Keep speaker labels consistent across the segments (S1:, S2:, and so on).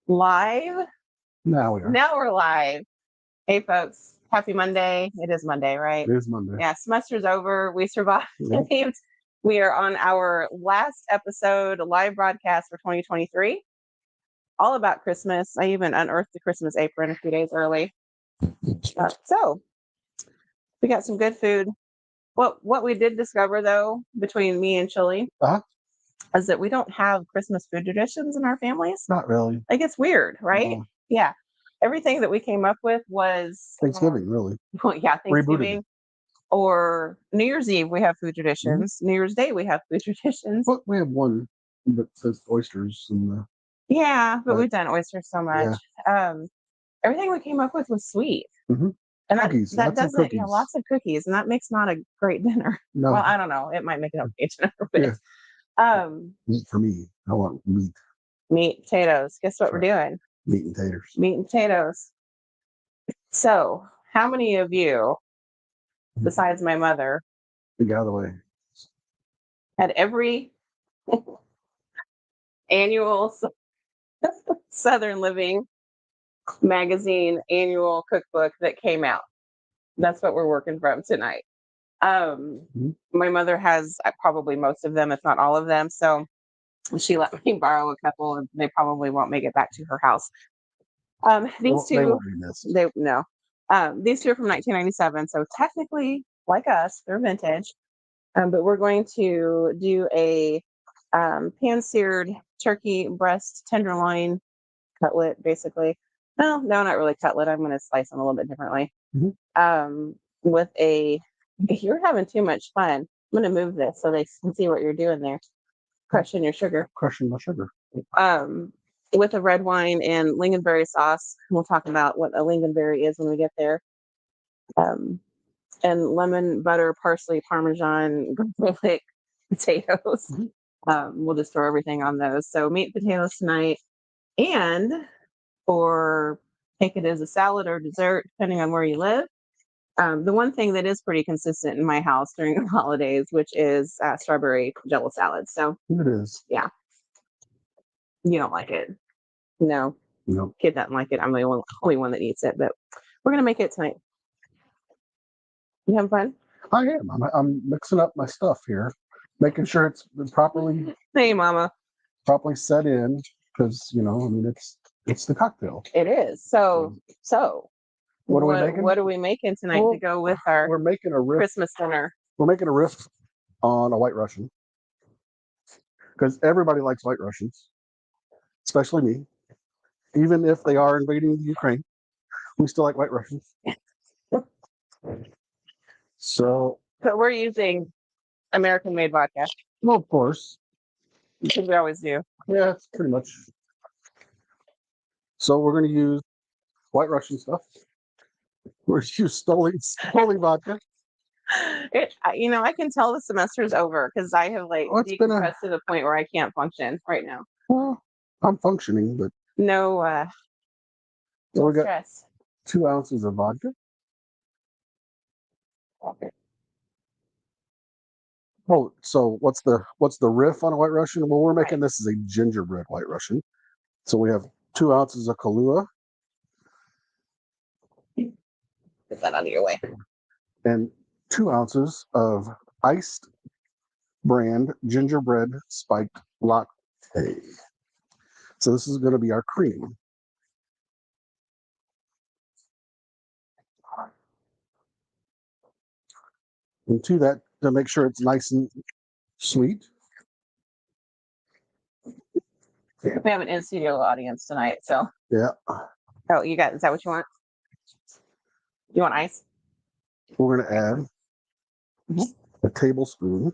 S1: Live?
S2: Now we are.
S1: Now we're live. Hey, folks. Happy Monday. It is Monday, right?
S2: It is Monday.
S1: Yeah, semester's over. We survived.
S2: Yeah.
S1: We are on our last episode, live broadcast for 2023. All about Christmas. I even unearthed the Christmas apron a few days early. So we got some good food. What we did discover, though, between me and Chili,
S2: Uh-huh.
S1: is that we don't have Christmas food traditions in our families.
S2: Not really.
S1: Like, it's weird, right?
S2: No.
S1: Yeah. Everything that we came up with was
S2: Thanksgiving, really.
S1: well, yeah,
S2: Rebooted
S1: Thanksgiving
S2: it.
S1: or New Year's Eve. We have food traditions. New Year's Day we have food traditions.
S2: Well, we have one that says oysters and the
S1: Yeah, but
S2: But-
S1: we've done oysters so much. Everything we came up with was sweet.
S2: Mhm.
S1: And
S2: Cookies,
S1: that
S2: lots of
S1: doesn't, yeah,
S2: cookies.
S1: lots of cookies, and that makes not a great dinner.
S2: no
S1: Well, I don't know. It might make it okay dinner, but
S2: Yeah. Meat for me. I want meat
S1: meat, potatoes. Guess what we're
S2: Right.
S1: doing?
S2: meat and taters.
S1: Meat and potatoes. So, how many of you, besides my mother,
S2: Get out of the way.
S1: had every annual Southern Living magazine annual cookbook that came out? That's what we're working from tonight. My mother has probably most of them, if not all of them. So she let me borrow a couple, and they probably won't make it back to her house. These
S2: They
S1: two,
S2: won't be missed.
S1: they no. These two are from 1997, so technically, like us, they're vintage. But we're going to do a pan-seared turkey breast tenderloin cutlet, basically. No, not really cutlet. I'm going to slice them a little bit differently. With a, you're having too much fun. I'm going to move this so they can see what you're doing there. Crushing your sugar.
S2: Crushing my sugar.
S1: With a red wine and lingonberry sauce. We'll talk about what a lingonberry is when we get there. And lemon, butter, parsley, Parmesan, garlic, potatoes. We'll just throw everything on those. So meat and potatoes tonight. And for take it as a salad or dessert, depending on where you live. The one thing that is pretty consistent in my house during the holidays, which is strawberry jello salad. So
S2: it is.
S1: Yeah. You don't like it? No.
S2: Nope.
S1: Kid doesn't like it. I'm the only one that eats it, but we're going to make it tonight. You having fun?
S2: I am. I'm mixing up my stuff here, making sure it's properly
S1: Hey, Mama.
S2: set in, because I mean it's the cocktail.
S1: It is. So
S2: what are we making?
S1: What are we making tonight to go with our
S2: We're making a riff.
S1: Christmas dinner?
S2: We're making a riff on a White Russian, because everybody likes White Russians, especially me. Even if they are invading the Ukraine, we still like White Russians. So
S1: we're using American-made vodka.
S2: Well, of course.
S1: Because we always do.
S2: Yeah, it's pretty much. So we're going to use White Russian stuff. We're going to use Stoli vodka.
S1: I can tell the semester's over because I have decompressed to the point where I can't function right now.
S2: Well, I'm functioning, but
S1: no
S2: we got
S1: stress.
S2: 2 ounces of vodka.
S1: Okay.
S2: Oh, so what's the riff on a White Russian? Well, we're making this as a gingerbread White Russian. So we have 2 ounces of Kahlua.
S1: Get that out of your way.
S2: And 2 ounces of iced brand gingerbread spiked latte. So this is going to be our cream. And to that, to make sure it's nice and sweet.
S1: We have an in-studio audience tonight, so.
S2: Yeah.
S1: Oh, is that what you want? You want ice?
S2: We're going to add a tablespoon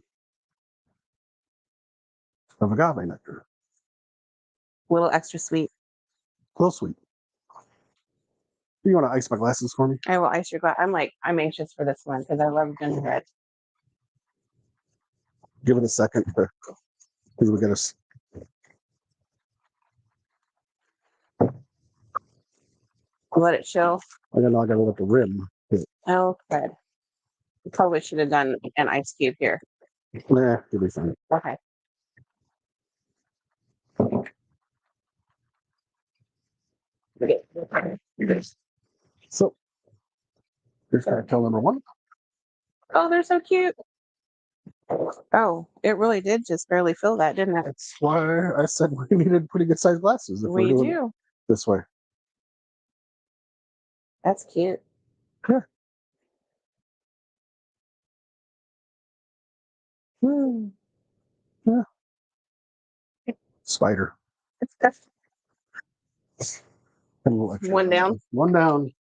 S2: of agave nectar.
S1: A little extra sweet.
S2: A little sweet. You want to ice my glasses for me?
S1: I will ice your glass. I'm anxious for this one because I love gingerbread.
S2: Give it a second because we got to.
S1: Let it chill.
S2: I got to let the rim hit.
S1: Oh, good. Probably should have done an ice cube here.
S2: Nah, you'll be fine.
S1: Okay.
S2: So here's cocktail number one.
S1: Oh, they're so cute. Oh, it really did just barely fill that, didn't it?
S2: That's why I said we needed pretty good sized glasses if we're
S1: We
S2: doing it
S1: do.
S2: this way.
S1: That's cute.
S2: Yeah.
S1: Hmm.
S2: Yeah. Spider.
S1: That's
S2: And a little extra.
S1: one down.
S2: One down.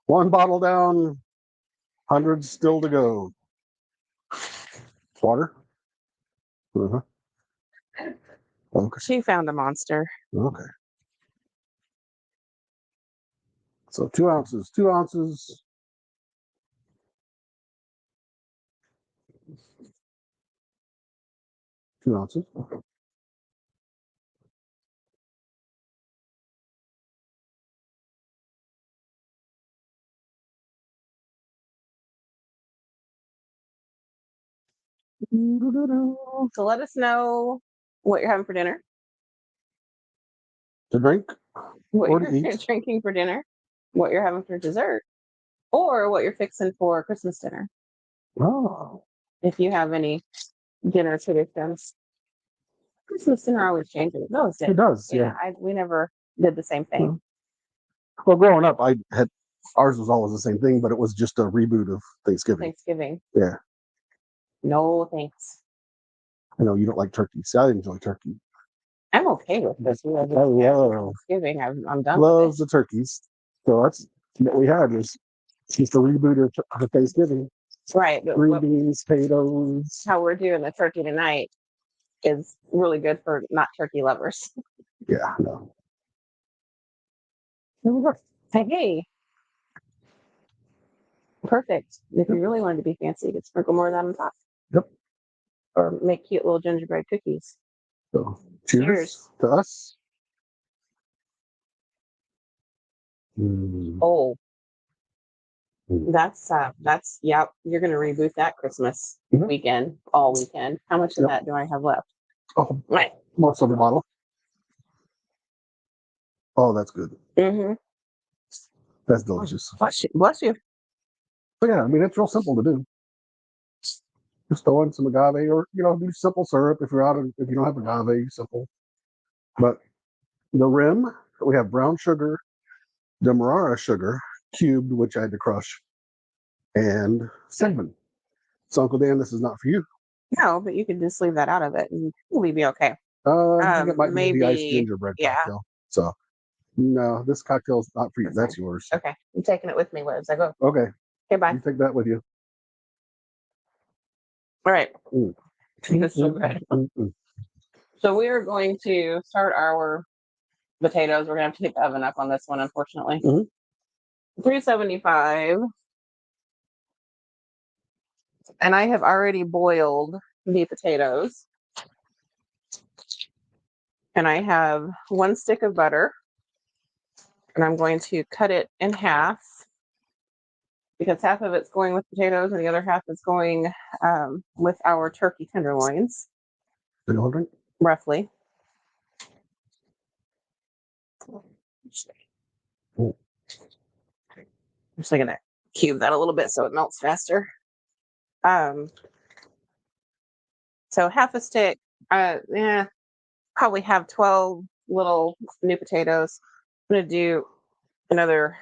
S2: One bottle down. Hundreds still to go. Water. Uh-huh. Okay.
S1: She found a monster.
S2: Okay. So 2 ounces. 2 ounces. Two ounces.
S1: So let us know what you're having for dinner,
S2: To drink
S1: what
S2: or to
S1: you're
S2: eat.
S1: drinking for dinner, what you're having for dessert, or what you're fixing for Christmas dinner.
S2: Oh.
S1: If you have any dinner traditions. Christmas dinner always changes. Those days.
S2: It does, yeah.
S1: We never did the same thing.
S2: Well, growing up, I had ours was always the same thing, but it was just a reboot of Thanksgiving.
S1: Thanksgiving.
S2: Yeah.
S1: No thanks.
S2: I know you don't like turkey. See, I enjoy turkey.
S1: I'm okay with this.
S2: Oh, yeah.
S1: Thanksgiving. I'm done
S2: Loves
S1: with
S2: the turkeys. So that's what we had was just a reboot of Thanksgiving.
S1: it. Right. But
S2: Green beans, potatoes.
S1: how we're doing the turkey tonight is really good for not turkey lovers.
S2: Yeah, no.
S1: Hey. Perfect. If you really wanted to be fancy, you could sprinkle more of that on top.
S2: Yep.
S1: Or make cute little gingerbread cookies.
S2: So cheers,
S1: Cheers.
S2: to us. Mm.
S1: Oh,
S2: Mm.
S1: that's yep. You're gonna reboot that Christmas
S2: Mhm.
S1: weekend, all weekend. How much of
S2: Yep.
S1: that do I have left?
S2: Oh,
S1: Right.
S2: most of the bottle. Oh, that's good.
S1: Mm-hmm.
S2: That's delicious.
S1: Bless you. Bless you.
S2: But yeah, I mean, it's real simple to do. Just throw in some agave, or do simple syrup if if you don't have agave, simple. But the rim, we have brown sugar, demerara sugar, cubed, which I had to crush, and cinnamon. So Uncle Dan, this is not for you.
S1: No, but you can just leave that out of it, and we'll be okay.
S2: I think it might be the iced
S1: Maybe.
S2: gingerbread
S1: Yeah.
S2: cocktail. So no, this cocktail's not for you. That's yours.
S1: Okay. I'm taking it with me as I go.
S2: Okay,
S1: Okay. Bye.
S2: you take that with you.
S1: All right.
S2: Mm.
S1: That's so good. So we are going to start our potatoes. We're gonna have to take the oven up on this one, unfortunately.
S2: Mhm.
S1: 375. And I have already boiled the potatoes. And I have 1 stick of butter. And I'm going to cut it in half because half of it's going with potatoes and the other half is going with our turkey tenderloins,
S2: Do you want a drink?
S1: roughly.
S2: Oh.
S1: I'm just going to cube that a little bit so it melts faster. So half a stick, probably have 12 little new potatoes. I'm going to do another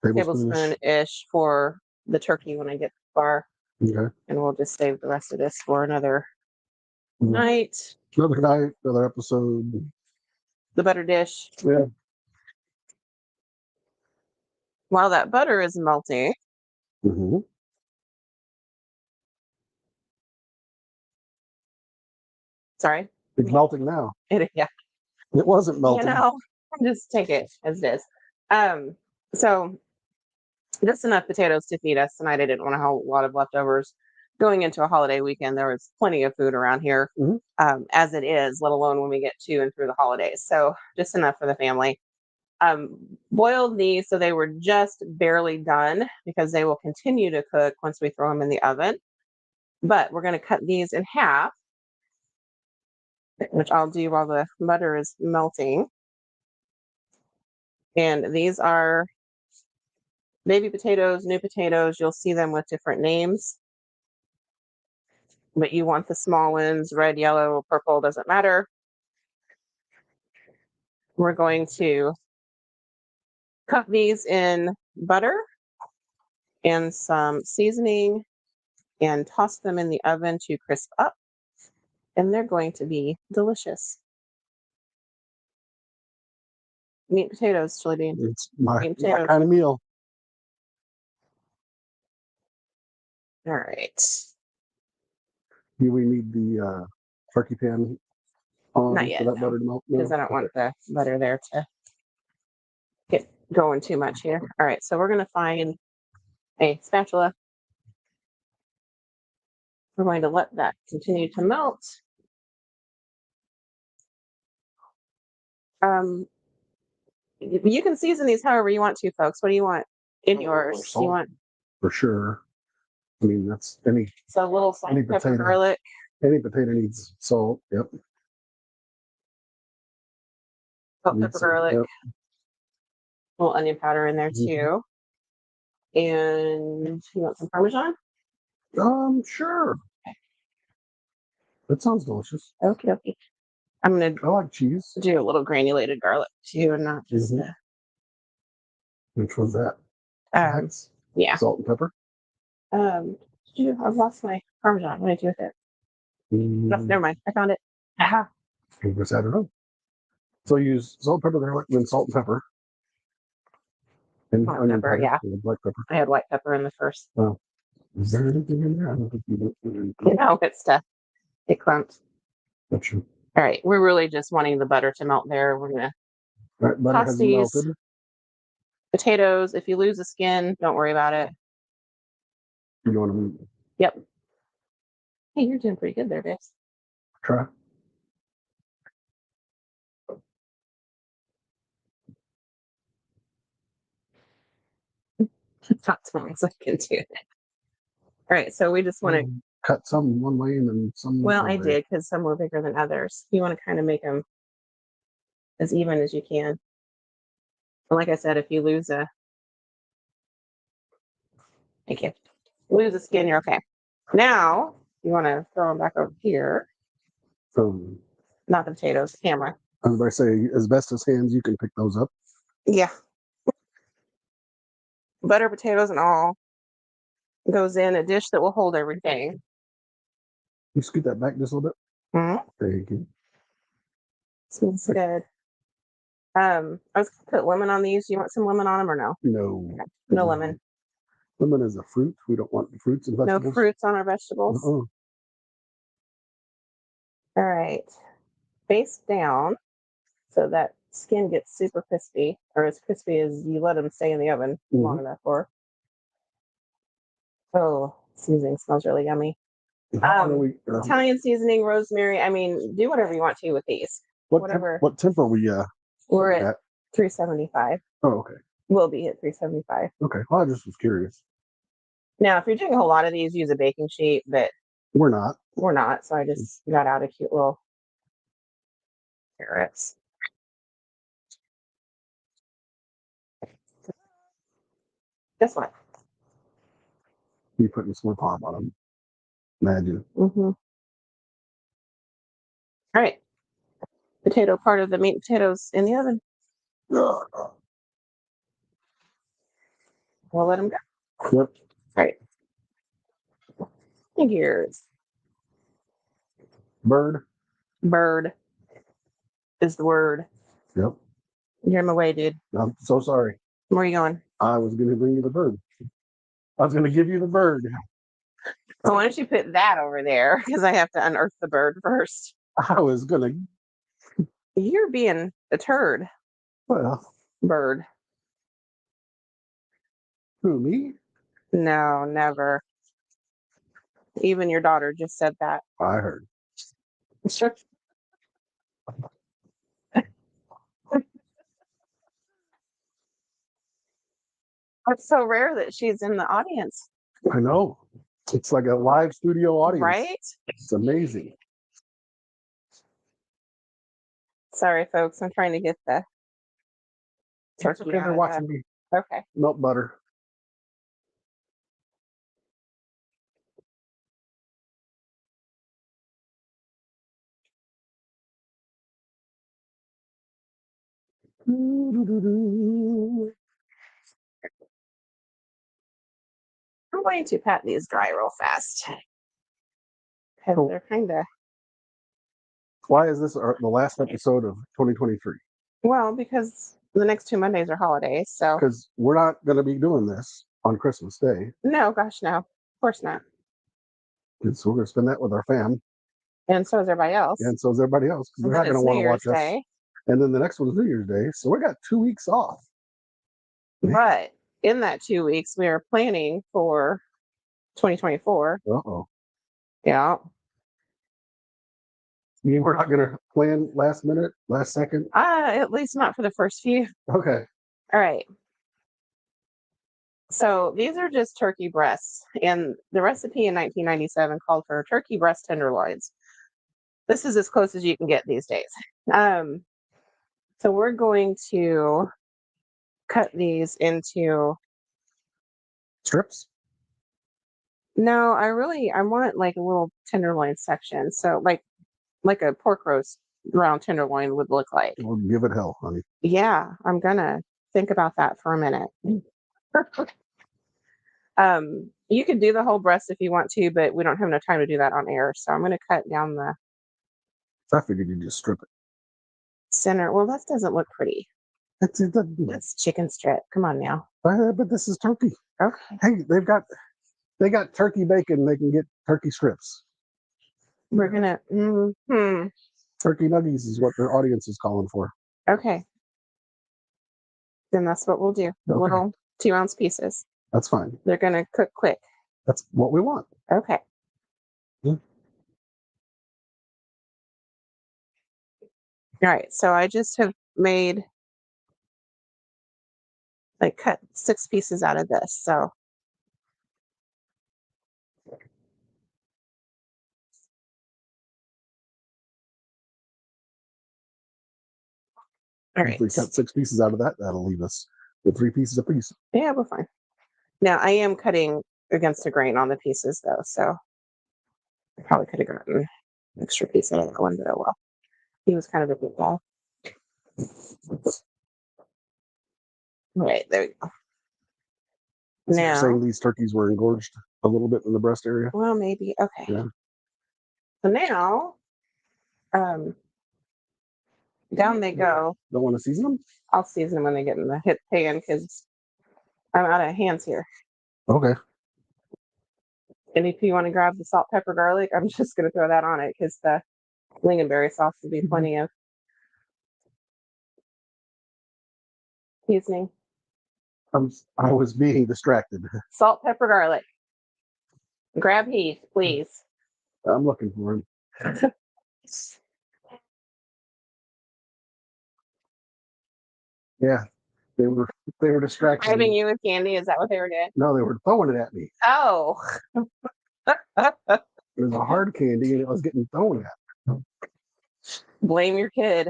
S1: tablespoon-ish for the turkey when I get far.
S2: Okay.
S1: And we'll just save the rest of this for another night.
S2: Another night, another episode.
S1: The butter dish.
S2: Yeah.
S1: While that butter is melting,
S2: Mm-hmm.
S1: sorry.
S2: It's melting now.
S1: Yeah.
S2: It wasn't melting.
S1: Just take it as it is. So just enough potatoes to feed us tonight. I didn't want a whole lot of leftovers. Going into a holiday weekend, there was plenty of food around here, as it is, let alone when we get to and through the holidays. So just enough for the family. Boiled these so they were just barely done because they will continue to cook once we throw them in the oven. But we're going to cut these in half, which I'll do while the butter is melting. And these are baby potatoes, new potatoes, you'll see them with different names. But you want the small ones, red, yellow, purple, doesn't matter. We're going to cook these in butter and some seasoning and toss them in the oven to crisp up. And they're going to be delicious. Meat potatoes, chili bean.
S2: It's my
S1: Meat potatoes.
S2: kind of meal.
S1: All right.
S2: Do we need the turkey pan on
S1: Not
S2: for
S1: yet,
S2: that
S1: no,
S2: butter to melt?
S1: because I don't want the butter there to get going too much here. All right, so we're going to find a spatula. We're going to let that continue to melt. You can season these however you want to, folks. What do you want in yours? Do you
S2: Salt,
S1: want
S2: for sure. I mean, that's any
S1: so a little salt,
S2: any
S1: pepper,
S2: potato.
S1: garlic?
S2: Any potato needs salt. Yep.
S1: Salt,
S2: Needs
S1: pepper,
S2: salt,
S1: garlic.
S2: yep.
S1: A little onion powder in there
S2: Mhm.
S1: too. And you want some Parmesan?
S2: Sure. That sounds delicious.
S1: Okay, okay. I'm gonna
S2: I like cheese.
S1: do a little granulated garlic too, and not just
S2: Mhm. Which was that?
S1: um, yeah.
S2: Salt and pepper.
S1: I've lost my Parmesan. What did I do with it? No, never mind. I found it. Aha.
S2: I guess I don't know. So use salt, pepper, garlic, then salt and pepper. And
S1: Black
S2: onion
S1: pepper,
S2: powder,
S1: yeah.
S2: and black pepper.
S1: I had white pepper in the first.
S2: Is there anything in there? I don't think you do.
S1: No, it's stuff. It clumped.
S2: That's true.
S1: All right, we're really just wanting the butter to melt there. We're gonna
S2: All right, butter
S1: toss
S2: has
S1: these
S2: melted.
S1: potatoes. If you lose the skin, don't worry about it.
S2: You want to
S1: Yep. Hey, you're doing pretty good there, Dave.
S2: try?
S1: Not small, so I can do it. All right, so we just want to.
S2: Cut some one way and then some.
S1: Well,
S2: other
S1: I
S2: way.
S1: did because some were bigger than others. You want to kind of make them as even as you can. And like I said, if you lose thank you, lose the skin, you're okay. Now you want to throw them back over here. Not the potatoes, the camera.
S2: I was about to say, as best as hands, you can pick those up.
S1: Yeah. Butter, potatoes, and all goes in a dish that will hold everything.
S2: You scoot that back just a little bit.
S1: Mm-hmm.
S2: There you go.
S1: Smells good. I was gonna put lemon on these. Do you want some lemon on them or no?
S2: No.
S1: No lemon.
S2: Lemon is a fruit. We don't want fruits and vegetables.
S1: No fruits on our vegetables.
S2: Uh-uh.
S1: All right. Face down so that skin gets super crispy, or as crispy as you let them stay in the oven long enough for. Oh, seasoning smells really yummy. Italian seasoning, rosemary. I mean, do whatever you want to with these. Whatever.
S2: What temp are we
S1: We're at 375.
S2: Oh, okay.
S1: We'll be at 375.
S2: Okay. Well, I just was curious.
S1: Now, if you're doing a whole lot of these, use a baking sheet, but
S2: We're not.
S1: we're not. So I just got out a cute little carrots. Guess what?
S2: You putting some more pop on them. Imagine.
S1: Mm-hmm. All right. Potato part of the meat and potatoes in the oven. We'll let them go.
S2: Yep.
S1: All right. Here's
S2: Bird.
S1: bird is the word.
S2: Yep.
S1: You're in my way, dude.
S2: I'm so sorry.
S1: Where are you going?
S2: I was going to bring you the bird. I was going to give you the bird.
S1: So why don't you put that over there? Because I have to unearth the bird first.
S2: I was going to.
S1: You're being a turd.
S2: Well.
S1: Bird.
S2: Who, me?
S1: No, never. Even your daughter just said that.
S2: I heard.
S1: Sure. It's so rare that she's in the audience.
S2: I know. It's like a live studio audience.
S1: Right?
S2: It's amazing.
S1: Sorry, folks. I'm trying to get the turkey.
S2: Okay, they're watching me
S1: Okay.
S2: melt butter.
S1: I'm going to pat these dry real fast because
S2: Cool.
S1: they're kind of,
S2: Why is this the last episode of 2023?
S1: well, because the next 2 Mondays are holidays. So,
S2: Because we're not going to be doing this on Christmas Day.
S1: no, gosh, no. Of course not.
S2: And so we're going to spend that with our fam.
S1: And so is everybody else.
S2: And so is everybody else. Because
S1: And
S2: they're
S1: then
S2: not going
S1: it's
S2: to want
S1: New
S2: to
S1: Year's
S2: watch us.
S1: Day.
S2: And then the next one is New Year's Day. So we got 2 weeks off.
S1: But in that 2 weeks, we are planning for 2024.
S2: Uh-oh.
S1: Yeah.
S2: You mean we're not going to plan last minute, last second?
S1: At least not for the first few.
S2: Okay.
S1: All right. So these are just turkey breasts, and the recipe in 1997 called for turkey breast tenderloins. This is as close as you can get these days. So we're going to cut these into.
S2: Strips?
S1: No, I want like a little tenderloin section. So like a pork roast round tenderloin would look like.
S2: We'll give it hell, honey.
S1: Yeah, I'm gonna think about that for a minute. You could do the whole breast if you want to, but we don't have enough time to do that on air. So I'm gonna cut down the
S2: I figured you'd just strip it.
S1: center. Well, that doesn't look pretty. That's chicken strip. Come on now.
S2: But this is turkey.
S1: Okay.
S2: Hey, they got turkey bacon. They can get turkey strips.
S1: We're gonna
S2: Turkey nuggies is what their audience is calling for.
S1: okay. Then that's what we'll do.
S2: Okay.
S1: Little 2-ounce pieces.
S2: That's fine.
S1: They're gonna cook quick.
S2: That's what we want.
S1: Okay.
S2: Yeah.
S1: All right. So I just have made cut 6 pieces out of this. So all right.
S2: If we cut 6 pieces out of that, that'll leave us with 3 pieces apiece.
S1: Yeah, we're fine. Now I am cutting against the grain on the pieces though, so I probably could have gotten an extra piece out of that one, but oh well. He was kind of a big ball. All right, there we go.
S2: So you're
S1: Now,
S2: saying these turkeys were engorged a little bit in the breast area?
S1: well, maybe. Okay.
S2: Yeah.
S1: So now, down they go.
S2: Don't want to season them?
S1: I'll season them when they get in the hit pan because I'm out of hands here.
S2: Okay.
S1: And if you want to grab the salt, pepper, garlic, I'm just going to throw that on it because the lingonberry sauce will be plenty of seasoning.
S2: I was being distracted.
S1: Salt, pepper, garlic. Grab Heath, please.
S2: I'm looking for him. Yeah, they were distracted.
S1: Grabbing you with candy, is that what they were doing?
S2: No, they were throwing it at me.
S1: Oh.
S2: It was a hard candy and it was getting thrown at.
S1: Blame your kid.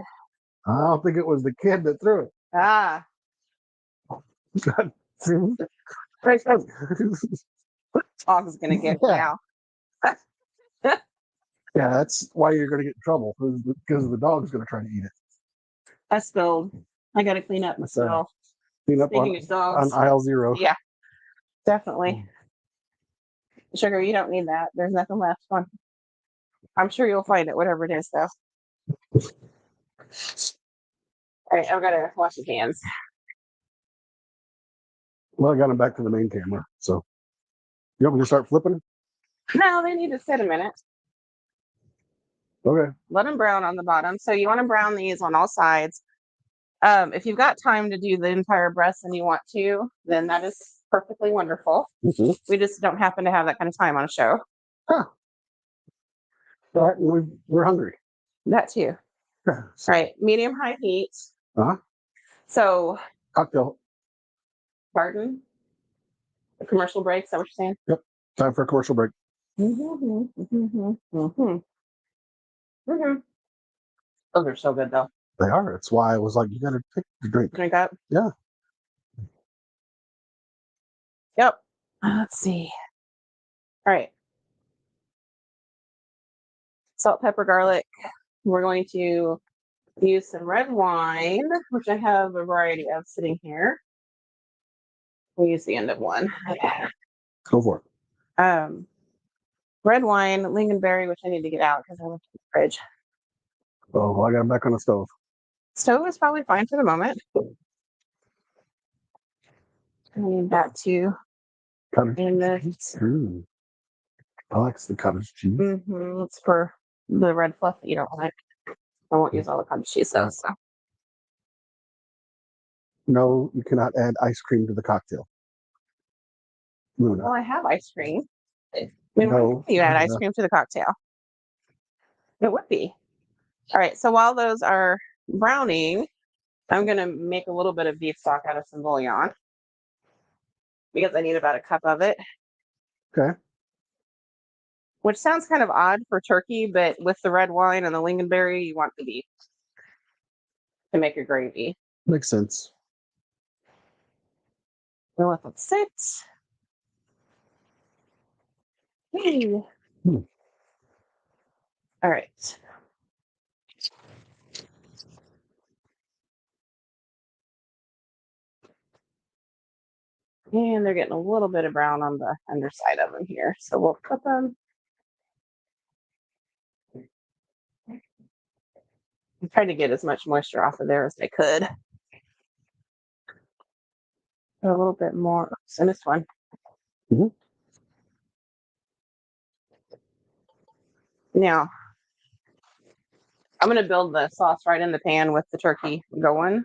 S2: I don't think it was the kid that threw it.
S1: Ah.
S2: God.
S1: Dog's gonna get
S2: Yeah.
S1: now.
S2: Yeah, that's why you're going to get in trouble because the dog's going to try to eat it.
S1: I spilled. I gotta clean up my spill.
S2: Clean up
S1: Speaking of dogs.
S2: on aisle 0.
S1: Yeah. Definitely. Sugar, you don't need that. There's nothing left. Fun. I'm sure you'll find it, whatever it is, though. All right, I've got to wash his hands.
S2: Well, I got him back to the main camera. So, you want me to start flipping?
S1: No, they need to sit a minute.
S2: Okay.
S1: Let them brown on the bottom. So you want to brown these on all sides. If you've got time to do the entire breast and you want to, then that is perfectly wonderful.
S2: Mm-hmm.
S1: We just don't happen to have that kind of time on a show.
S2: Huh. All right, we're hungry.
S1: That too.
S2: Yeah.
S1: All right, medium-high heat.
S2: Uh-huh.
S1: So,
S2: Cocktail.
S1: pardon? A commercial break, is that what you're saying?
S2: Yep. Time for a commercial break.
S1: Those are so good, though.
S2: They are. That's why I was like, you got to pick the drink.
S1: Drink up?
S2: Yeah.
S1: Yep. Let's see. All right. Salt, pepper, garlic. We're going to Use some red wine, which I have a variety of sitting here. We'll use the end of one.
S2: Go for it.
S1: Red wine, lingonberry, which I need to get out because I left it in the fridge.
S2: Oh, I got it back on the stove.
S1: Stove is probably fine for the moment. I need that too.
S2: Cottage
S1: And
S2: cheese. I like the cottage cheese.
S1: it's for the red fluff that you don't like. I won't use all the cottage cheese though. So.
S2: No, you cannot add ice cream to the cocktail. Luna.
S1: Well, I have ice cream. I mean,
S2: No.
S1: you add ice cream to the cocktail. It would be. All right. So while those are browning, I'm going to make a little bit of beef stock out of some bouillon because I need about a cup of it.
S2: Okay.
S1: Which sounds kind of odd for turkey, but with the red wine and the lingonberry, you want the beef to make a gravy.
S2: Makes sense.
S1: We'll let that sit. All right. And they're getting a little bit of brown on the underside of them here. So we'll put them. I tried to get as much moisture off of there as I could. A little bit more. Oops, and this one. Now, I'm going to build the sauce right in the pan with the turkey going.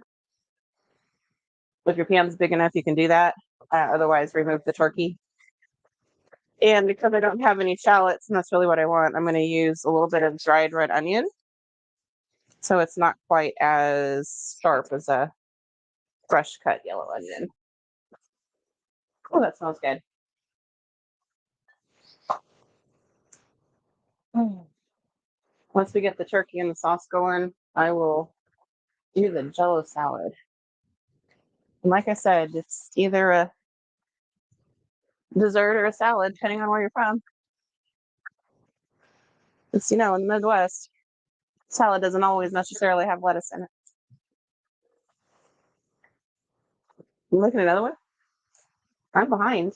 S1: If your pan's big enough, you can do that. Otherwise, remove the turkey. And because I don't have any shallots, and that's really what I want, I'm going to use a little bit of dried red onion. So it's not quite as sharp as a fresh cut yellow onion. Oh, that smells good. Once we get the turkey and the sauce going, I will do the Jello salad. And like I said, it's either a dessert or a salad, depending on where you're from. It's, in the Midwest, salad doesn't always necessarily have lettuce in it. You looking at another one? I'm behind.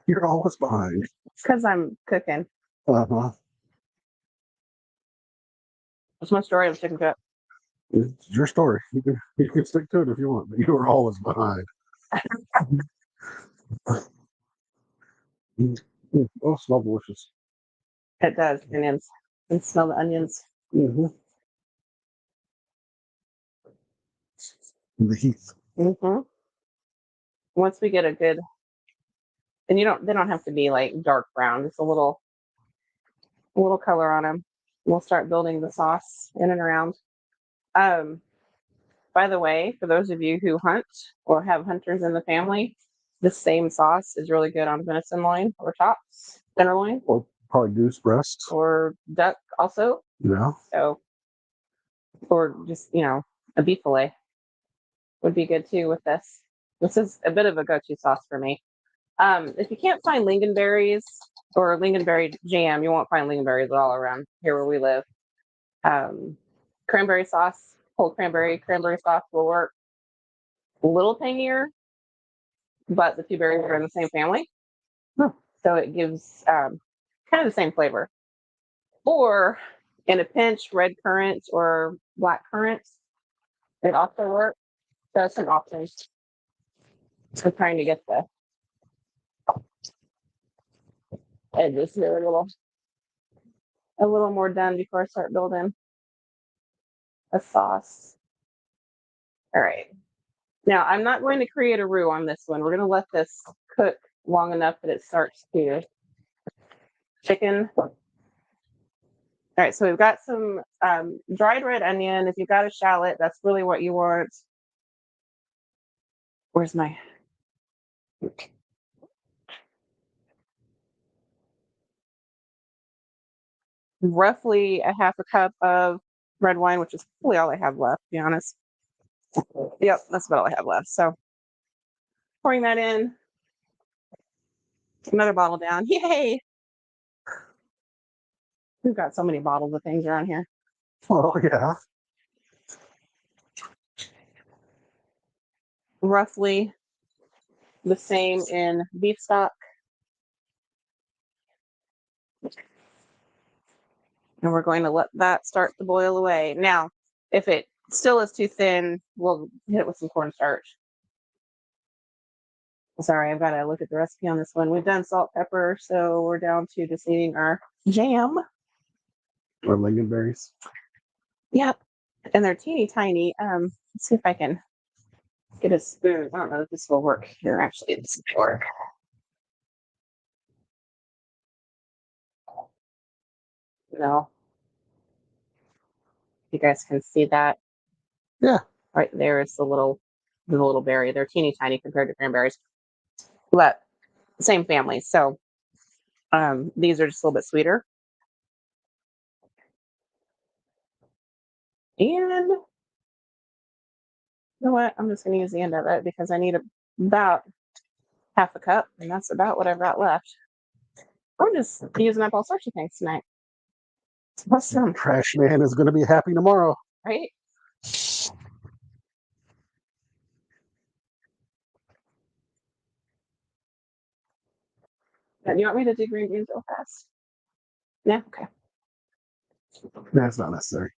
S2: You're always behind.
S1: Because I'm cooking.
S2: Uh-huh.
S1: What's my story of chicken cook?
S2: It's your story. You can stick to it if you want, but you are always behind. Oh, smell delicious.
S1: It does. Onions. And smell the onions.
S2: The heat.
S1: Once we get a good, and they don't have to be like dark brown, just a little color on them. We'll start building the sauce in and around. By the way, for those of you who hunt or have hunters in the family, the same sauce is really good on venison loin or chops, tenderloin,
S2: Or probably goose breast.
S1: or duck also.
S2: Yeah.
S1: So, or just, a beef fillet would be good too with this. This is a bit of a go-to sauce for me. If you can't find lingonberries or lingonberry jam, you won't find lingonberries all around here where we live. Cranberry sauce, whole cranberry sauce will work. A little tangier, but the two berries are in the same family. So it gives kind of the same flavor. Or in a pinch, red currant or black currant. It also works. So it's an option. I'm trying to get the edges here a little more done before I start building a sauce. All right. Now I'm not going to create a roux on this one. We're going to let this cook long enough that it starts to chicken. All right, so we've got some dried red onion. If you've got a shallot, that's really what you want. Where's my... Roughly a half a cup of red wine, which is probably all I have left, to be honest. Yep, that's about all I have left. So pouring that in. Another bottle down. Yay! We've got so many bottles of things around here.
S2: Oh, yeah.
S1: roughly the same in beef stock. And we're going to let that start to boil away. Now, if it still is too thin, we'll hit it with some cornstarch. Sorry, I've got to look at the recipe on this one. We've done salt, pepper, so we're down to just needing our jam.
S2: Or lingonberries.
S1: Yep. And they're teeny tiny. Let's see if I can get a spoon. I don't know if this will work here. Actually, this will work. No. You guys can see that.
S2: Yeah.
S1: Right there is the little berry. They're teeny tiny compared to cranberries. But same family. So these are just a little bit sweeter. And you know what? I'm just going to use the end of it because I need about half a cup, and that's about what I've got left. I'm just using up all sorts of things tonight. Awesome,
S2: Trash man is going to be happy tomorrow.
S1: right? You want me to do green beans real fast? Yeah, okay.
S2: That's not necessary.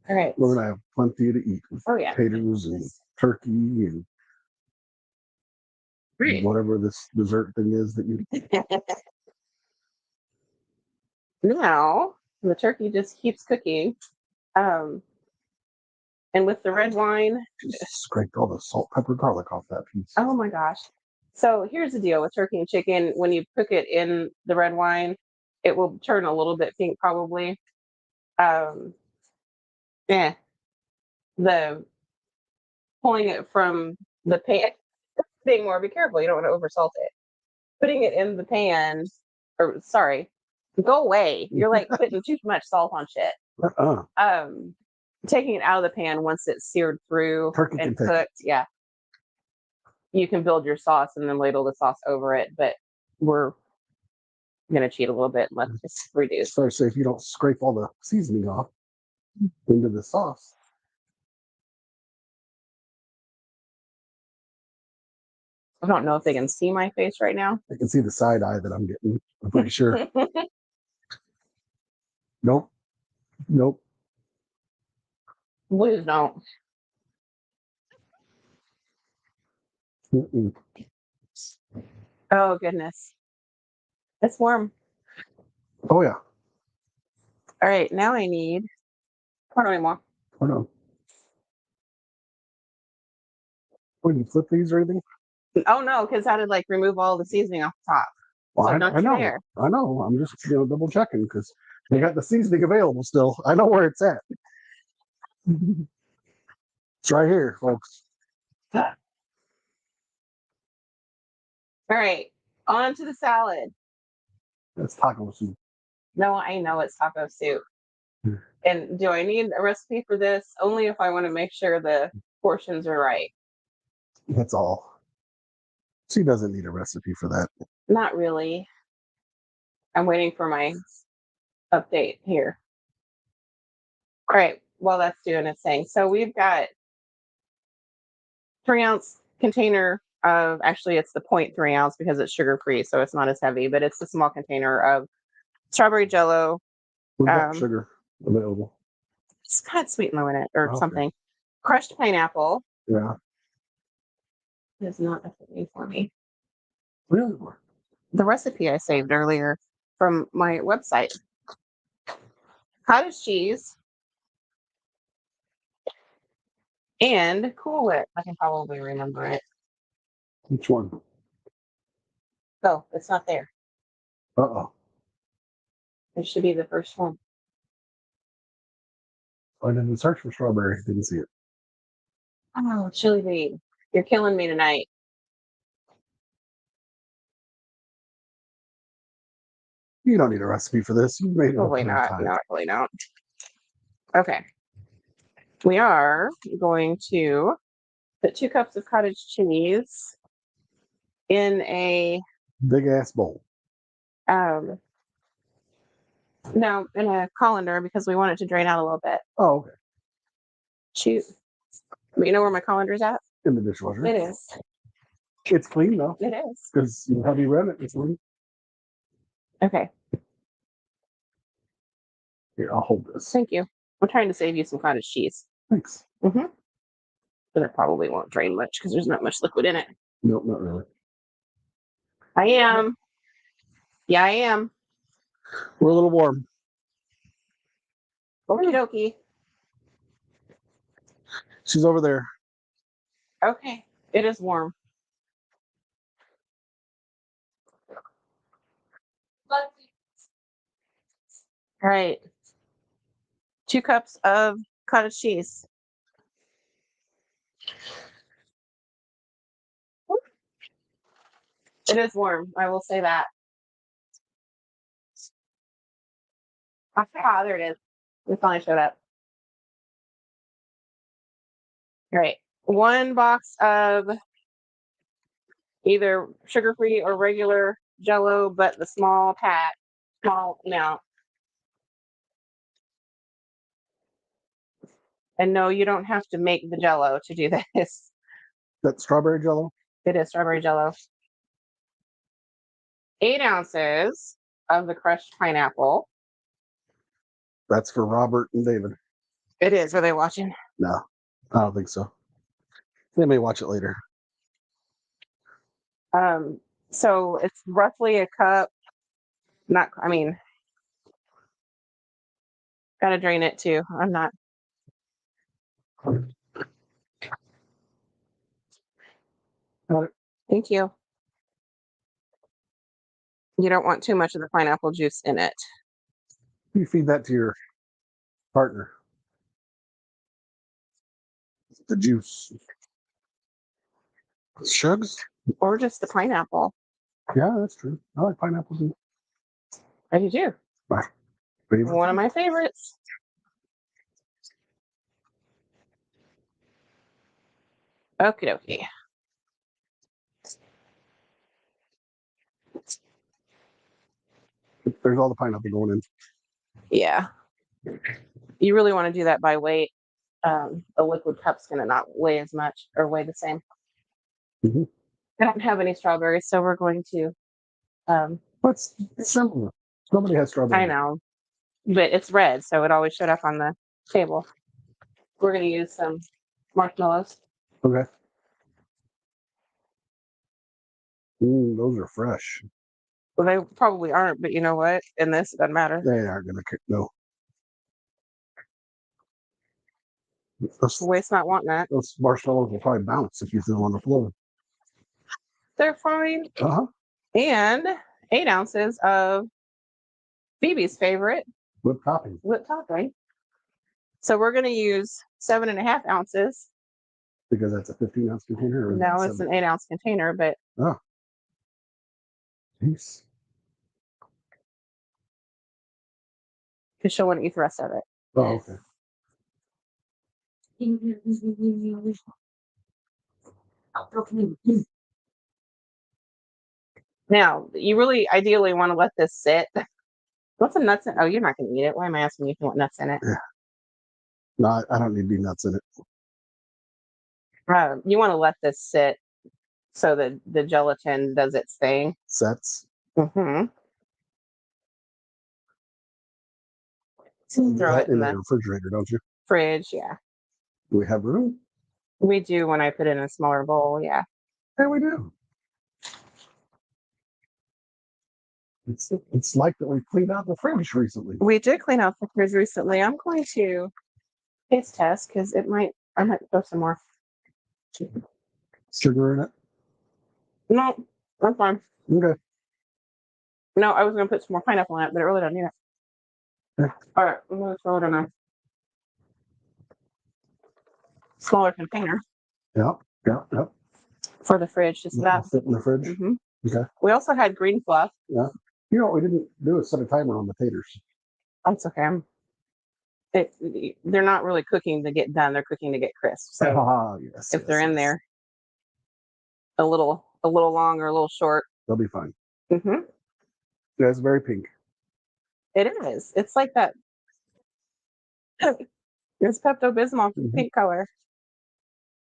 S1: All right.
S2: We're going to have plenty to eat.
S1: Oh, yeah.
S2: Potatoes and turkey and
S1: Great.
S2: whatever this dessert thing is that you.
S1: Now, the turkey just keeps cooking. And with the red wine,
S2: Just scraped all the salt, pepper, garlic off that piece.
S1: oh my gosh. So here's the deal with turkey and chicken. When you cook it in the red wine, it will turn a little bit pink probably. Yeah. The pulling it from the pan, being more, be careful, you don't want to oversalt it. Putting it in the pan, or sorry, go away. You're like putting too much salt on shit. Taking it out of the pan once it's seared through
S2: Turkey
S1: and
S2: can take
S1: cooked, yeah. You can build your sauce and then ladle the sauce over it, but we're gonna cheat a little bit and let this reduce.
S2: So if you don't scrape all the seasoning off into the sauce.
S1: I don't know if they can see my face right now.
S2: I can see the side eye that I'm getting. I'm pretty sure. Nope.
S1: Please don't.
S2: Mm-mm.
S1: Oh goodness. It's warm.
S2: Oh yeah.
S1: All right, now I need pour anymore.
S2: Oh no. When you flip these or anything?
S1: Oh no, because how did like remove all the seasoning off the top?
S2: Well,
S1: So
S2: I
S1: don't you
S2: know.
S1: dare.
S2: I know. I'm just double checking because they got the seasoning available still. I know where it's at. It's right here, folks.
S1: All right, on to the salad.
S2: That's taco soup.
S1: No, I know it's taco soup.
S2: Hmm.
S1: And do I need a recipe for this? Only if I want to make sure the portions are right.
S2: That's all. She doesn't need a recipe for that.
S1: Not really. I'm waiting for my update here. All right, while that's doing its thing. So we've got 3-ounce container of, actually it's the 0.3 ounce because it's sugar free, so it's not as heavy, but it's a small container of strawberry jello.
S2: We've got sugar available.
S1: It's got sweet and low in it or
S2: Okay.
S1: something. Crushed pineapple.
S2: Yeah.
S1: Is not a thing for me.
S2: Really?
S1: The recipe I saved earlier from my website. Cottage cheese and Cool Whip. I can probably remember it.
S2: Which one?
S1: Oh, it's not there.
S2: Uh-oh.
S1: It should be the first one.
S2: I didn't search for strawberry. Didn't see it.
S1: Oh, chili bean. You're killing me tonight.
S2: You don't need a recipe for this. You made it.
S1: Probably not. No, probably not. Okay. We are going to put 2 cups of cottage cheese in a
S2: big ass bowl.
S1: No, in a colander because we want it to drain out a little bit.
S2: Oh, okay.
S1: Shoot. But you know where my colander's at?
S2: in the dishwasher.
S1: It is.
S2: It's clean though,
S1: It is.
S2: because you have you read it. It's clean.
S1: Okay.
S2: Here, I'll hold this.
S1: Thank you. I'm trying to save you some cottage cheese.
S2: Thanks.
S1: Mm-hmm. But it probably won't drain much because there's not much liquid in it.
S2: Nope, not really.
S1: I am. Yeah, I am.
S2: We're a little warm.
S1: Okie dokie.
S2: She's over there.
S1: Okay. It is warm. All right. 2 cups of cottage cheese. It is warm. I will say that. Ah, there it is. It finally showed up. All right. 1 box of either sugar-free or regular Jello, but the small amount. And no, you don't have to make the Jello to do this.
S2: That strawberry jello?
S1: It is strawberry Jello. 8 ounces of the crushed pineapple.
S2: That's for Robert and David.
S1: It is. Are they watching?
S2: No, I don't think so. They may watch it later.
S1: So it's roughly a cup. Gotta drain it too. I'm not.
S2: Got it.
S1: Thank you. You don't want too much of the pineapple juice in it.
S2: You feed that to your partner. The juice. Shugs?
S1: Or just the pineapple.
S2: Yeah, that's true. I like pineapple too.
S1: I do too.
S2: My favorite.
S1: One of my favorites. Okie dokie.
S2: There's all the pineapple going in.
S1: Yeah. You really want to do that by weight. A liquid cup's gonna not weigh as much or weigh the same.
S2: Mhm.
S1: I don't have any strawberries, so we're going to
S2: What's simple? Nobody has strawberry.
S1: I know. But it's red, so it always showed up on the table. We're gonna use some marshmallows.
S2: Okay. Those are fresh.
S1: Well, they probably aren't, but you know what? In this, it doesn't matter.
S2: They aren't gonna no.
S1: Waste not wanting that.
S2: Those marshmallows will probably bounce if you throw them on the floor.
S1: They're fine.
S2: Uh-huh.
S1: And 8 ounces of Phoebe's favorite
S2: Whipped topping.
S1: whipped topping. So we're going to use 7.5 ounces.
S2: Because that's a 15-ounce container? Or
S1: No, it's an 8-ounce container, but
S2: oh. Jeez.
S1: because she'll want to eat the rest of it.
S2: Oh, okay.
S1: Now, you really ideally want to let this sit. What's the nuts in? Oh, you're not going to eat it. Why am I asking you if you want nuts in it?
S2: Yeah. No, I don't need to be nuts in it.
S1: You want to let this sit so that the gelatin does its thing.
S2: Sets.
S1: Mm-hmm.
S2: You
S1: Throw
S2: have
S1: it in
S2: the
S1: the
S2: refrigerator, don't you?
S1: fridge. Yeah,
S2: Do we have room?
S1: we do when I put it in a smaller bowl. Yeah.
S2: Yeah, we do. It's like that we cleaned out the fridge recently.
S1: We did clean out the fridge recently. I'm going to taste test because I might throw some more.
S2: Sugar in it?
S1: No, that's fine.
S2: Okay.
S1: No, I was going to put some more pineapple in it, but it really doesn't need it.
S2: Yeah.
S1: All right, I'm going to throw it in a smaller container
S2: Yeah.
S1: for the fridge. Just that.
S2: Fit in the fridge.
S1: Mm-hmm.
S2: Okay.
S1: We also had green fluff.
S2: Yeah. You know what we didn't do is set a timer on the taters.
S1: That's okay. They're not really cooking to get done. They're cooking to get crisp. So
S2: Yes.
S1: if they're in there a little long or a little short,
S2: they'll be fine.
S1: Mm-hmm.
S2: Yeah, it's very pink.
S1: It is. It's like that. It's Pepto-Bismol
S2: Mhm.
S1: pink color.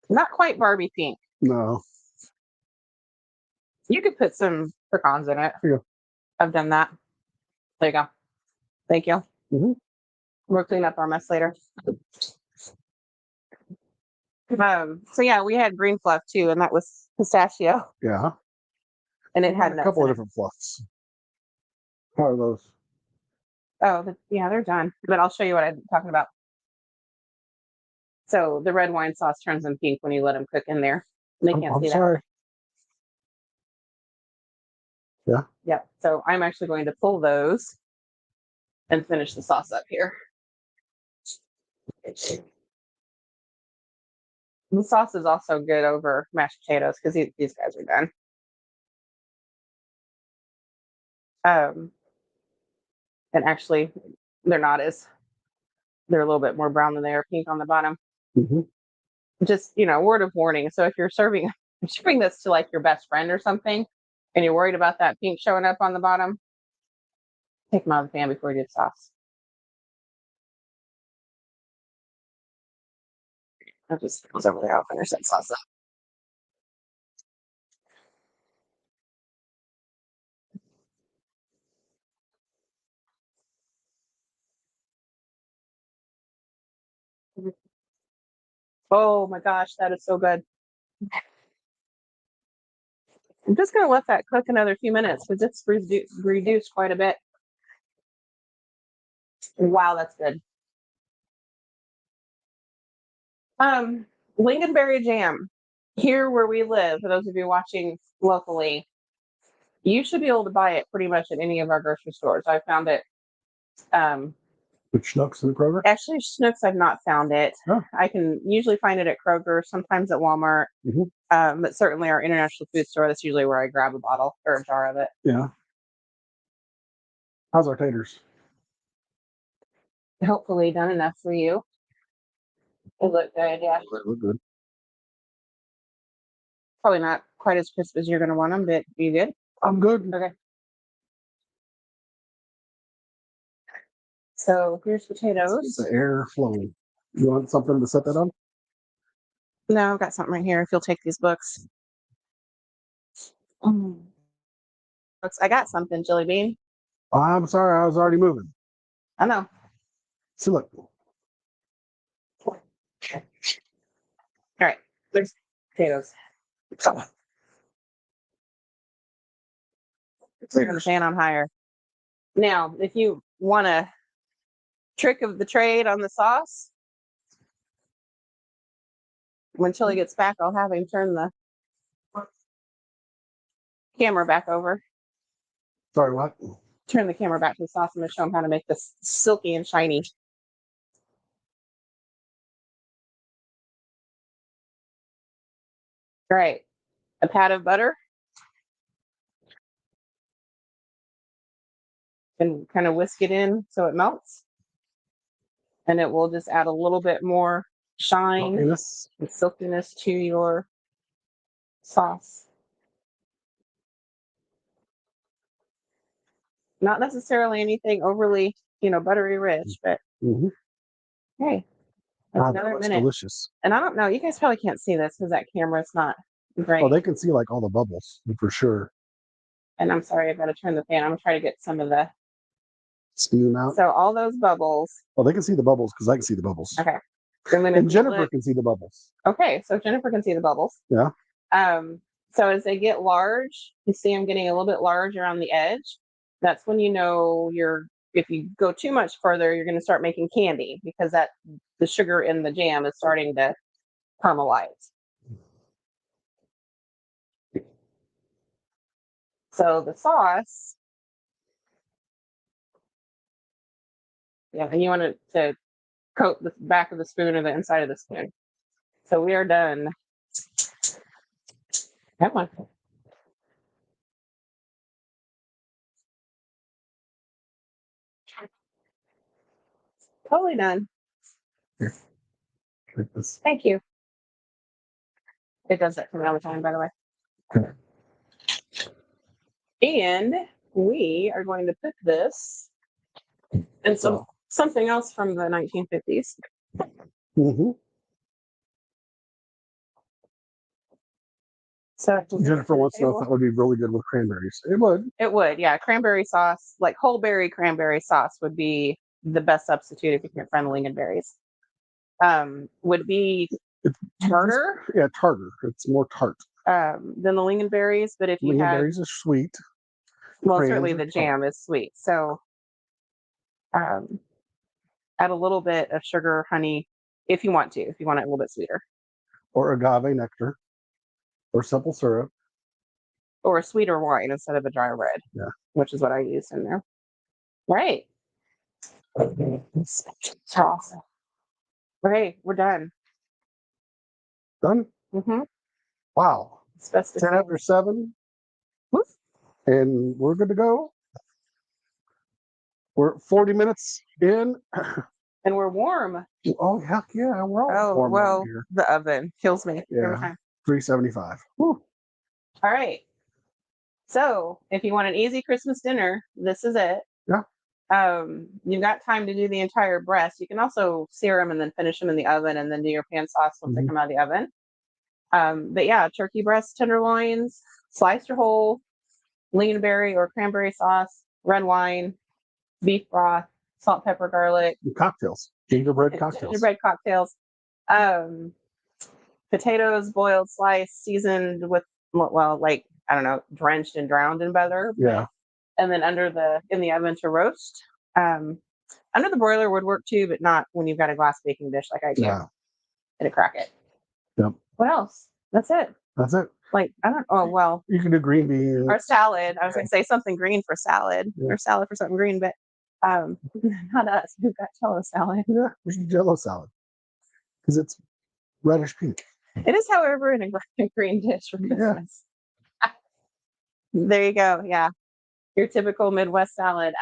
S1: Not quite Barbie pink.
S2: No.
S1: You could put some pecans in it.
S2: Yeah.
S1: I've done that. There you go. Thank you.
S2: Mhm.
S1: We'll clean up our mess later. So yeah, we had green fluff too, and that was pistachio,
S2: Yeah.
S1: and it
S2: We
S1: had
S2: a
S1: nuts
S2: couple
S1: in
S2: of
S1: it.
S2: different fluffs. How are those?
S1: Oh, yeah, they're done. But I'll show you what I'm talking about. So the red wine sauce turns them pink when you let them cook in there. They can't
S2: I'm
S1: see that.
S2: sorry. Yeah.
S1: Yep. So I'm actually going to pull those and finish the sauce up here. The sauce is also good over mashed potatoes because these guys are done. And actually, they're not as they're a little bit more brown than they are pink on the bottom.
S2: Hmm.
S1: Just word of warning. So if you're serving this to like your best friend or something, and you're worried about that pink showing up on the bottom, take them out of the pan before you do the sauce. I'll just close over there. I'll finish that sauce up. Oh my gosh, that is so good. I'm just gonna let that cook another few minutes because it's reduced quite a bit. Wow, that's good. Lingonberry jam. Here where we live, for those of you watching locally, you should be able to buy it pretty much at any of our grocery stores. I found it.
S2: With Schnucks in the Kroger?
S1: Actually, Schnucks, I've not found it.
S2: Oh.
S1: I can usually find it at Kroger, sometimes at Walmart, but certainly our international food store. That's usually where I grab a bottle or a jar of it.
S2: Yeah. How's our taters?
S1: Hopefully done enough for you. They look good, yeah.
S2: They look good.
S1: Probably not quite as crisp as you're going to want them, but you good?
S2: I'm good.
S1: Okay. So here's potatoes.
S2: The air flowing. You want something to set that on?
S1: No, I've got something right here. If you'll take these books. Books. I got something, Jelly Bean.
S2: Oh, I'm sorry, I was already moving.
S1: I know.
S2: See, look.
S1: All right. There's potatoes. Turn the pan on higher. Now, if you want a trick of the trade on the sauce, when Chili gets back, I'll have him turn the camera back over.
S2: Sorry, what?
S1: Turn the camera back to the sauce. I'm going to show him how to make this silky and shiny. All right. A pat of butter. And kind of whisk it in so it melts. And it will just add a little bit more shine and silkiness to your sauce. Not necessarily anything overly, buttery rich, but hey, that's another minute.
S2: Delicious.
S1: And I don't know, you guys probably can't see this because that camera's not great.
S2: Oh, they can see like all the bubbles for sure.
S1: And I'm sorry, I've got to turn the fan. I'm gonna try to get some of the
S2: steam out.
S1: So all those bubbles.
S2: Oh, they can see the bubbles because I can see the bubbles.
S1: Okay.
S2: And Jennifer can see the bubbles.
S1: Okay, so Jennifer can see the bubbles.
S2: Yeah.
S1: So as they get large, you see them getting a little bit large around the edge. That's when you know if you go too much further, you're going to start making candy because the sugar in the jam is starting to caramelize. So the sauce, and you want it to coat the back of the spoon or the inside of the spoon. So we are done. Come on. Totally done.
S2: Here. Take this.
S1: Thank you. It does that for me all the time, by the way.
S2: Okay.
S1: And we are going to put this in something else from the 1950s. So
S2: Jennifer wants to know if that would be really good with cranberries. It would.
S1: It would, yeah. Cranberry sauce, like whole berry cranberry sauce, would be the best substitute if you can't find the lingonberries. Would be tartar.
S2: Yeah, tartar. It's more tart.
S1: Than the lingonberries, but if you had,
S2: Lingonberries are sweet.
S1: well,
S2: crayons
S1: certainly
S2: are
S1: the
S2: tart.
S1: jam is sweet. So, add a little bit of sugar, honey, if you want to, if you want it a little bit sweeter,
S2: Or agave nectar, or simple syrup.
S1: or a sweeter wine instead of a dry red.
S2: Yeah.
S1: Which is what I used in there. Right. Awesome. Okay, we're done.
S2: Done.
S1: Mm-hmm.
S2: Wow.
S1: It's Festive.
S2: 10 after 7.
S1: Woof.
S2: And we're good to go. We're 40 minutes in.
S1: And we're warm.
S2: Oh, heck yeah. We're all warm
S1: well,
S2: here.
S1: the oven kills me every
S2: Yeah.
S1: time.
S2: 375.
S1: Woo. All right. So if you want an easy Christmas dinner, this is it.
S2: Yeah.
S1: You've got time to do the entire breast. You can also sear them and then finish them in the oven and then do your pan sauce once they come out of the oven. But yeah, turkey breast, tenderloins, sliced or whole, lingonberry or cranberry sauce, red wine, beef broth, salt, pepper, garlic,
S2: And cocktails. Gingerbread cocktails.
S1: gingerbread cocktails, potatoes boiled, sliced, seasoned with, well, like, I don't know, drenched and drowned in butter.
S2: Yeah.
S1: And then in the oven to roast. Under the broiler would work too, but not when you've got a glass baking dish like I do.
S2: Yeah.
S1: And a crack it.
S2: Yep.
S1: What else? That's it.
S2: That's it.
S1: Like, I don't, oh, well,
S2: You can do green beans.
S1: or salad. I was going to say something green for salad,
S2: Yeah.
S1: or salad for something green, but not us. We've got Jello salad.
S2: Yeah, we should Jello salad. Because it's reddish pink.
S1: It is, however, in a green dish for Christmas. Yeah. There you go. Yeah. Your typical Midwest salad.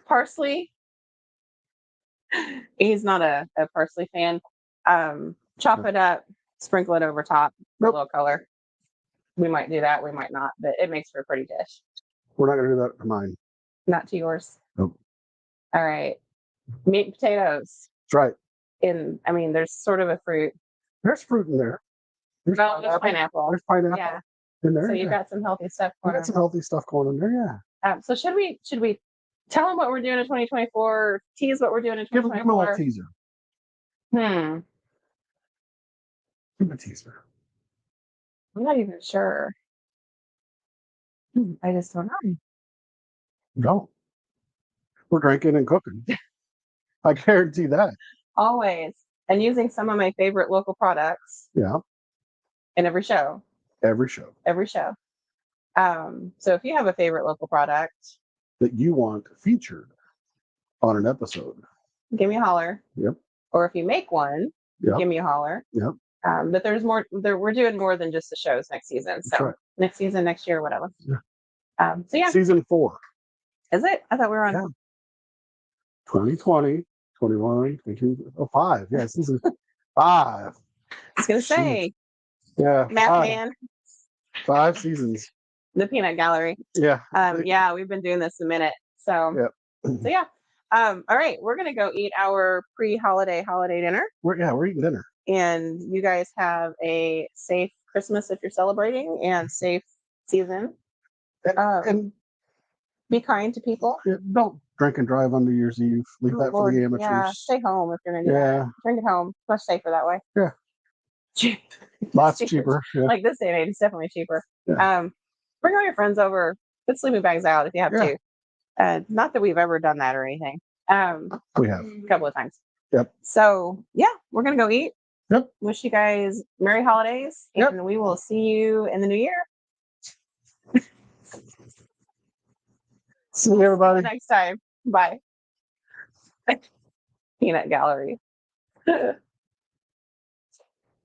S1: Parsley. He's not a parsley fan. Chop it up, sprinkle it over top for a little color. We might do that, we might not, but it makes for a pretty dish.
S2: We're not going to do that to mine.
S1: Not to yours.
S2: Nope.
S1: All right. Meat and potatoes.
S2: That's right.
S1: I mean, there's sort of a fruit.
S2: There's fruit in there.
S1: There's pineapple.
S2: There's pineapple
S1: Yeah.
S2: in there.
S1: So you've got some healthy stuff
S2: We
S1: going
S2: got some healthy stuff going in there, yeah.
S1: on. So should we tell them what we're doing in 2024? Tease what we're doing in
S2: Give them a
S1: 2024?
S2: little teaser. Give them a teaser.
S1: I'm not even sure. I just don't know.
S2: No. We're drinking and cooking. I guarantee that.
S1: Always. And using some of my favorite local products.
S2: Yeah.
S1: In every show.
S2: Every show.
S1: Every show. So if you have a favorite local product
S2: that you want featured on an episode,
S1: give me a holler.
S2: Yep.
S1: Or if you make one, give me a holler.
S2: Yep.
S1: But there's more. We're doing more than just the shows next season. So
S2: right.
S1: Next season, next year, whatever.
S2: Yeah.
S1: So yeah.
S2: Season 4.
S1: Is it? I thought we were on
S2: 2020, 21, 22, 5. Yeah, season 5. I
S1: was gonna say.
S2: Yeah.
S1: Math man.
S2: 5 seasons.
S1: The Peanut Gallery.
S2: Yeah.
S1: Yeah, we've been doing this a minute. So.
S2: Yep.
S1: So yeah. All right, we're gonna go eat our pre-holiday dinner.
S2: We're eating dinner.
S1: And you guys have a safe Christmas if you're celebrating, and safe season.
S2: And
S1: be kind to people.
S2: Don't drink and drive on New Year's Eve. Leave that for the amateurs.
S1: Yeah, stay home if you're gonna do that. Drink at home. Much safer that way.
S2: Yeah. Lots cheaper. Yeah.
S1: Like this day and age, it's definitely cheaper.
S2: Yeah.
S1: Bring all your friends over. Put sleeping bags out if you have to. Not that we've ever done that or anything.
S2: We have
S1: a couple of times.
S2: Yep.
S1: So yeah, we're gonna go eat.
S2: Yep.
S1: Wish you guys Merry Holidays, and we will see you in the new year.
S2: See you, everybody.
S1: Next time. Bye. Peanut Gallery.